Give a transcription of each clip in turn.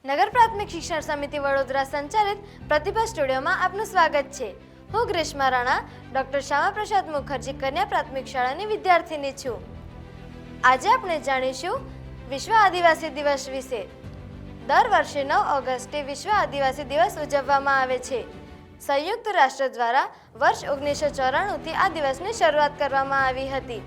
નગર પ્રાથમિક શિક્ષણ સમિતિ વડોદરા સંચાલિત પ્રતિભા સ્ટુડિયોમાં આપનું સ્વાગત છે। હું ગ્રીષ્મા રાણા ડોક્ટર શ્યામાપ્રસાદ મુખર્જી કન્યા પ્રાથમિક શાળાની વિદ્યાર્થીની છું। આજે આપણે જાણીશું વિશ્વ આદિવાસી દિવસ વિશે। દર વર્ષે 9 ઓગસ્ટે વિશ્વ આદિવાસી દિવસ ઉજવવામાં આવે છે। સંયુક્ત રાષ્ટ્ર દ્વારા વર્ષ 1994થી આ દિવસની શરૂઆત કરવામાં આવી હતી।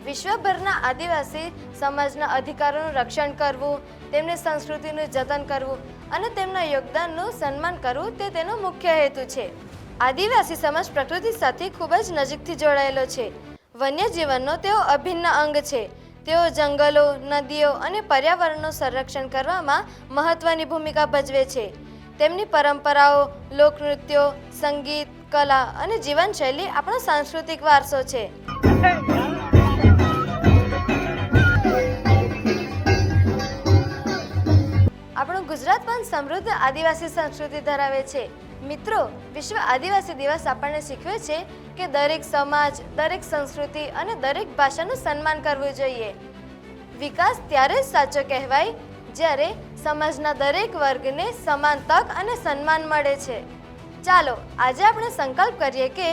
વિશ્વભરના આદિવાસી સમાજના અધિકારોનું રક્ષણ કરવું, તેમની સંસ્કૃતિનું જતન કરવું અને તેમના યોગદાનનું સન્માન કરવું તે તેનો મુખ્ય હેતુ છે। આદિવાસી સમાજ પ્રકૃતિ સાથે ખૂબ જ નજીકથી જોડાયેલો છે। વન્યજીવનનો તેઓ અભિન્ન અંગ છે। તેઓ જંગલો, નદીઓ અને પર્યાવરણનું સંરક્ષણ કરવામાં મહત્વની ભૂમિકા ભજવે છે। તેમની પરંપરાઓ, લોકનૃત્યો, સંગીત, કલા અને જીવનશૈલી આપણો સાંસ્કૃતિક વારસો છે। આપણું ગુજરાત પણ સમૃદ્ધ આદિવાસી સંસ્કૃતિ ધરાવે છે। મિત્રો, વિશ્વ આદિવાસી દિવસ આપણને શીખવે છે કે દરેક સમાજ, દરેક સંસ્કૃતિ અને દરેક ભાષાનું સન્માન કરવું જોઈએ। વિકાસ ત્યારે જ સાચો કહેવાય જ્યારે સમાજના દરેક વર્ગને સમાન તક અને સન્માન મળે છે। ચાલો આજે આપણે સંકલ્પ કરીએ કે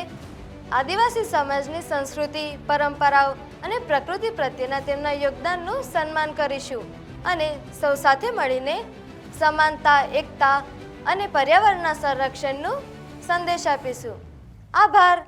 આદિવાસી સમાજની સંસ્કૃતિ, પરંપરાઓ અને પ્રકૃતિ પ્રત્યેના તેમના યોગદાનનું સન્માન કરીશું અને સૌ સાથે મળીને સમાનતા, એકતા અને પર્યાવરણના સંરક્ષણનું સંદેશ આપીશું। આભાર।